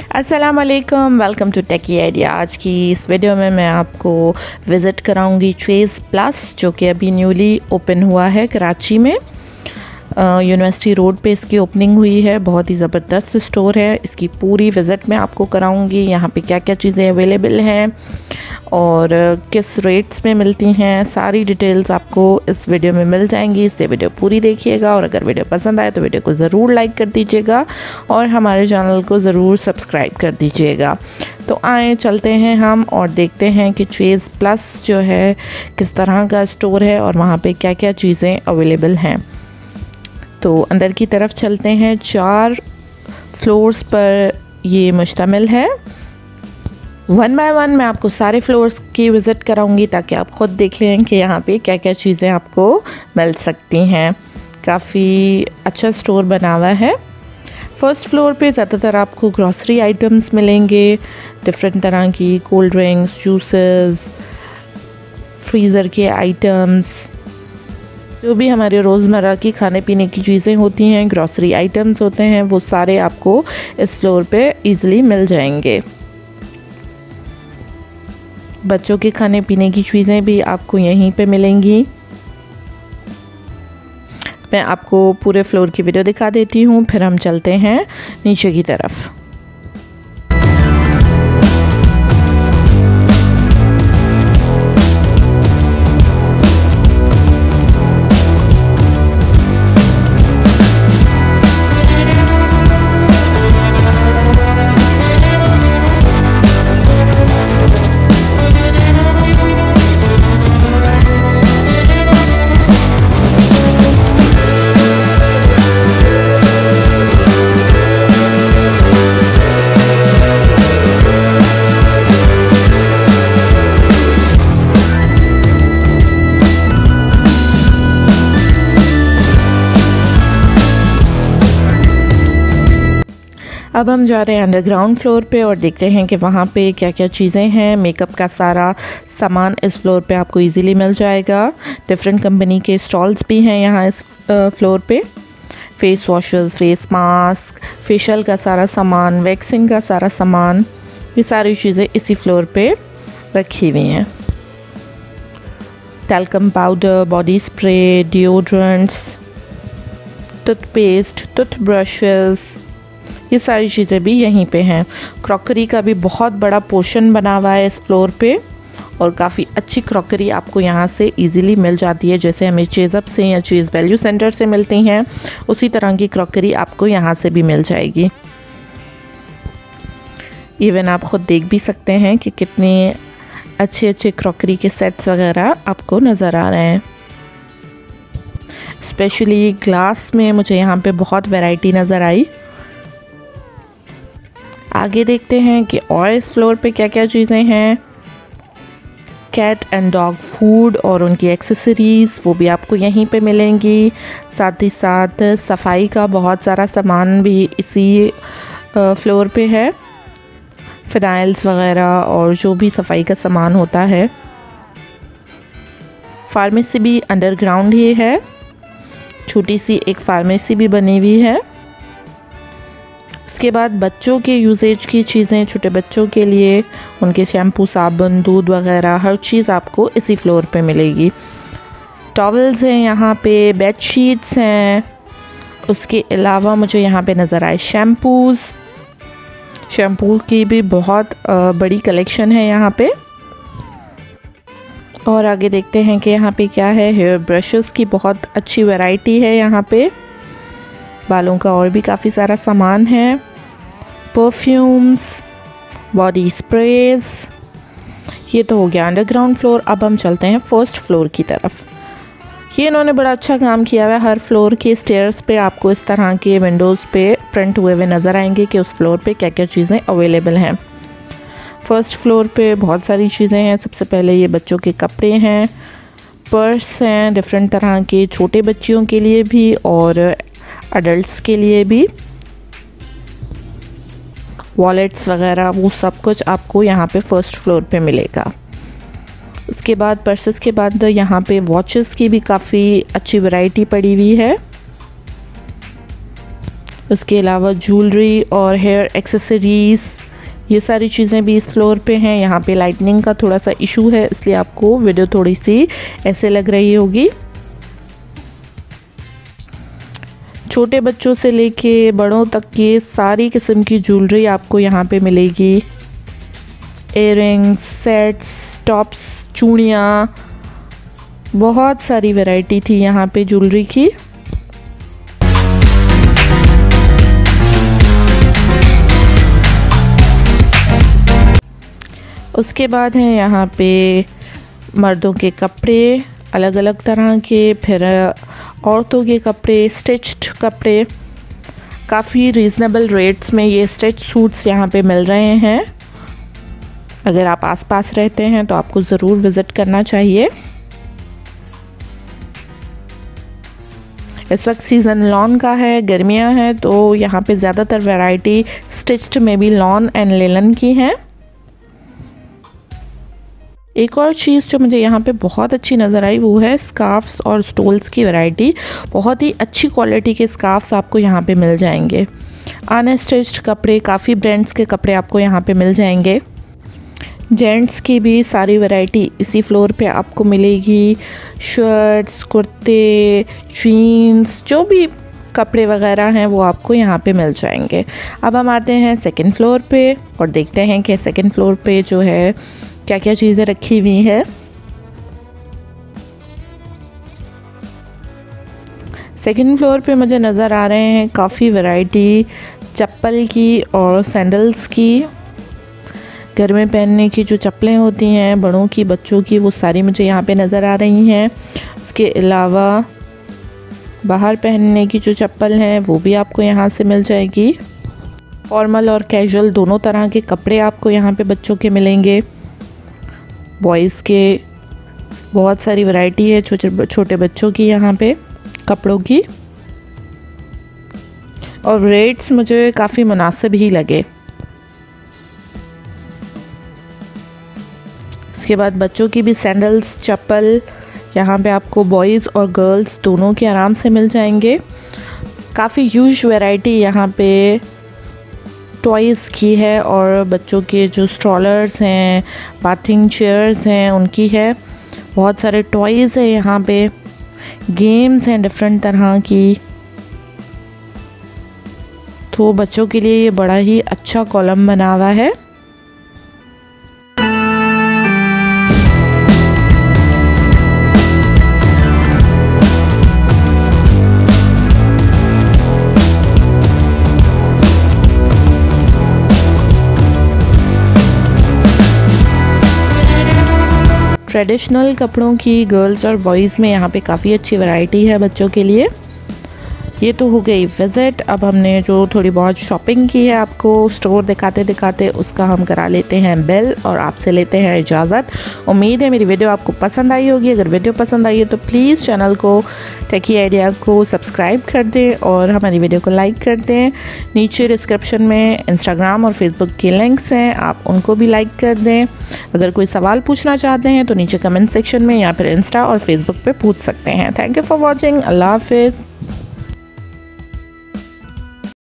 अस्सलाम वालेकुम, welcome to techy idea. आज की इस वीडियो में मैं आपको विज़िट कराऊंगी चेज़ प्लस, जो कि अभी न्यूली ओपन हुआ है कराची में। यूनिवर्सिटी रोड पे इसकी ओपनिंग हुई है। बहुत ही ज़बरदस्त स्टोर है। इसकी पूरी विज़िट मैं आपको कराऊंगी। यहाँ पे क्या क्या चीज़ें अवेलेबल हैं और किस रेट्स में मिलती हैं, सारी डिटेल्स आपको इस वीडियो में मिल जाएंगी। इसलिए वीडियो पूरी देखिएगा और अगर वीडियो पसंद आए तो वीडियो को ज़रूर लाइक कर दीजिएगा और हमारे चैनल को ज़रूर सब्सक्राइब कर दीजिएगा। तो आए चलते हैं हम और देखते हैं कि चेज़ प्लस जो है किस तरह का स्टोर है और वहाँ पे क्या क्या चीज़ें अवेलेबल हैं। तो अंदर की तरफ चलते हैं। 4 फ्लोर्स पर ये मुश्तमिल है। 1 बाय 1 मैं आपको सारे फ्लोर्स की विज़िट कराऊंगी ताकि आप ख़ुद देख लें कि यहाँ पे क्या क्या चीज़ें आपको मिल सकती हैं। काफ़ी अच्छा स्टोर बना हुआ है। फर्स्ट फ्लोर पे ज़्यादातर आपको ग्रॉसरी आइटम्स मिलेंगे, डिफरेंट तरह की कोल्ड ड्रिंक्स, जूसेस, फ्रीज़र के आइटम्स, जो भी हमारे रोज़मर्रा की खाने पीने की चीज़ें होती हैं, ग्रॉसरी आइटम्स होते हैं, वो सारे आपको इस फ्लोर पे इजीली मिल जाएंगे। बच्चों के खाने पीने की चीज़ें भी आपको यहीं पे मिलेंगी। मैं आपको पूरे फ्लोर की वीडियो दिखा देती हूँ, फिर हम चलते हैं नीचे की तरफ। अब हम जा रहे हैं अंडरग्राउंड फ्लोर पे और देखते हैं कि वहाँ पे क्या क्या चीज़ें हैं। मेकअप का सारा सामान इस फ्लोर पे आपको इजीली मिल जाएगा। डिफरेंट कंपनी के स्टॉल्स भी हैं यहाँ इस फ्लोर पे। Face washes, face mask, facial का सारा सामान, वैक्सिंग का सारा सामान, ये सारी चीज़ें इसी फ्लोर पे रखी हुई हैं। Talcum powder, body spray, deodorants, toothpaste, toothbrushes, ये सारी चीज़ें भी यहीं पे हैं। क्रॉकरी का भी बहुत बड़ा पोर्शन बना हुआ है इस फ्लोर पे और काफ़ी अच्छी क्रॉकरी आपको यहाँ से इजीली मिल जाती है। जैसे हमें चेज़अप से या चीज़ वैल्यू सेंटर से मिलती हैं, उसी तरह की क्रॉकरी आपको यहाँ से भी मिल जाएगी। इवन आप ख़ुद देख भी सकते हैं कि कितने अच्छे अच्छे क्रॉकरी के सेट्स वगैरह आपको नज़र आ रहे हैं। स्पेशली ग्लास में मुझे यहाँ पे बहुत वैरायटी नज़र आई। आगे देखते हैं कि और इस फ्लोर पे क्या क्या चीज़ें हैं। कैट एंड डॉग फूड और उनकी एक्सेसरीज़ वो भी आपको यहीं पे मिलेंगी। साथ ही साथ सफाई का बहुत सारा सामान भी इसी फ्लोर पे है। फिनाइल्स वगैरह और जो भी सफाई का सामान होता है। फार्मेसी भी अंडरग्राउंड ही है। छोटी सी एक फार्मेसी भी बनी हुई है। उसके बाद बच्चों के यूजेज की चीज़ें, छोटे बच्चों के लिए उनके शैम्पू, साबुन, दूध वगैरह हर चीज़ आपको इसी फ्लोर पे मिलेगी। टॉवल्स हैं यहाँ पे, बेडशीट्स हैं। उसके अलावा मुझे यहाँ पे नज़र आए शैम्पूज़। शैम्पू की भी बहुत बड़ी कलेक्शन है यहाँ पे। और आगे देखते हैं कि यहाँ पे क्या है। हेयर ब्रशेस की बहुत अच्छी वैरायटी है यहाँ पे। बालों का और भी काफ़ी सारा सामान है। Perfumes, body sprays. ये तो हो गया अंडरग्राउंड फ्लोर। अब हम चलते हैं फर्स्ट फ्लोर की तरफ। ये इन्होंने बड़ा अच्छा काम किया हुआ है। हर फ्लोर के स्टेयर्स पे आपको इस तरह के विंडोज़ पे प्रिंट हुए हुए नज़र आएंगे कि उस फ्लोर पे क्या क्या चीज़ें अवेलेबल हैं। फर्स्ट फ्लोर पे बहुत सारी चीज़ें हैं। सबसे पहले ये बच्चों के कपड़े हैं, पर्स हैं डिफरेंट तरह के, छोटे बच्चियों के लिए भी और अडल्ट्स के लिए भी। वॉलेट्स वगैरह वो सब कुछ आपको यहाँ पे फर्स्ट फ्लोर पे मिलेगा। उसके बाद पर्सेस के बाद यहाँ पे वॉचेस की भी काफ़ी अच्छी वैरायटी पड़ी हुई है। उसके अलावा ज्वेलरी और हेयर एक्सेसरीज़, ये सारी चीज़ें भी इस फ्लोर पे हैं। यहाँ पे लाइटनिंग का थोड़ा सा इशू है, इसलिए आपको वीडियो थोड़ी सी ऐसे लग रही होगी। छोटे बच्चों से लेके बड़ों तक की सारी किस्म की ज्वेलरी आपको यहाँ पे मिलेगी। इयररिंग्स, सेट्स, टॉप्स, चूड़ियाँ, बहुत सारी वैरायटी थी यहाँ पे ज्वेलरी की। उसके बाद हैं यहाँ पे मर्दों के कपड़े अलग अलग तरह के, फिर औरतों के कपड़े, स्टिच्ड कपड़े। काफ़ी रीज़नेबल रेट्स में ये स्टिच सूट्स यहाँ पे मिल रहे हैं। अगर आप आसपास रहते हैं तो आपको ज़रूर विज़िट करना चाहिए। इस वक्त सीज़न लॉन का है, गर्मियाँ हैं, तो यहाँ पे ज़्यादातर वैरायटी स्टिच्ड में भी लॉन एंड लेलन की हैं। एक और चीज़ जो मुझे यहाँ पे बहुत अच्छी नज़र आई वो है स्कार्फ्स और स्टोल्स की वैरायटी। बहुत ही अच्छी क्वालिटी के स्कार्फ्स आपको यहाँ पे मिल जाएंगे। अनस्टिच्ड कपड़े, काफ़ी ब्रांड्स के कपड़े आपको यहाँ पे मिल जाएंगे। जेंट्स की भी सारी वैरायटी इसी फ्लोर पे आपको मिलेगी। शर्ट्स, कुर्ते, जीन्स, जो भी कपड़े वगैरह हैं वो आपको यहाँ पे मिल जाएंगे। अब हम आते हैं सेकंड फ्लोर पे और देखते हैं कि सेकंड फ्लोर पे जो है क्या क्या चीज़ें रखी हुई है। सेकंड फ्लोर पे मुझे नज़र आ रहे हैं काफ़ी वैरायटी चप्पल की और सैंडल्स की। घर में पहनने की जो चप्पलें होती हैं बड़ों की, बच्चों की, वो सारी मुझे यहाँ पे नज़र आ रही हैं। उसके अलावा बाहर पहनने की जो चप्पल हैं वो भी आपको यहाँ से मिल जाएगी। फॉर्मल और कैजुअल दोनों तरह के कपड़े आपको यहाँ पे बच्चों के मिलेंगे। बॉयज़ के बहुत सारी वैरायटी है छोटे बच्चों की यहाँ पे कपड़ों की, और रेट्स मुझे काफ़ी मुनासिब ही लगे। उसके बाद बच्चों की भी सैंडल्स, चप्पल यहाँ पे आपको बॉयज़ और गर्ल्स दोनों के आराम से मिल जाएंगे। काफ़ी ह्यूज वैरायटी यहाँ पे टॉयज़ की है, और बच्चों के जो स्ट्रॉलर्स हैं, बाथिंग चेयर्स हैं, उनकी है। बहुत सारे टॉयज़ हैं यहाँ पे, गेम्स हैं डिफरेंट तरह की। तो बच्चों के लिए ये बड़ा ही अच्छा कॉलम बना हुआ है। ट्रेडिशनल कपड़ों की गर्ल्स और बॉयज़ में यहाँ पे काफ़ी अच्छी वैरायटी है बच्चों के लिए। ये तो हो गई विज़िट। अब हमने जो थोड़ी बहुत शॉपिंग की है आपको स्टोर दिखाते दिखाते, उसका हम करा लेते हैं बिल और आपसे लेते हैं इजाज़त। उम्मीद है मेरी वीडियो आपको पसंद आई होगी। अगर वीडियो पसंद आई है तो प्लीज़ चैनल को, टेकी आइडिया को सब्सक्राइब कर दें और हमारी वीडियो को लाइक कर दें। नीचे डिस्क्रिप्शन में इंस्टाग्राम और फेसबुक के लिंक्स हैं, आप उनको भी लाइक कर दें। अगर कोई सवाल पूछना चाहते हैं तो नीचे कमेंट सेक्शन में या फिर इंस्टा और फेसबुक पे पूछ सकते हैं। Thank you for watching. अल्लाह हाफिज़।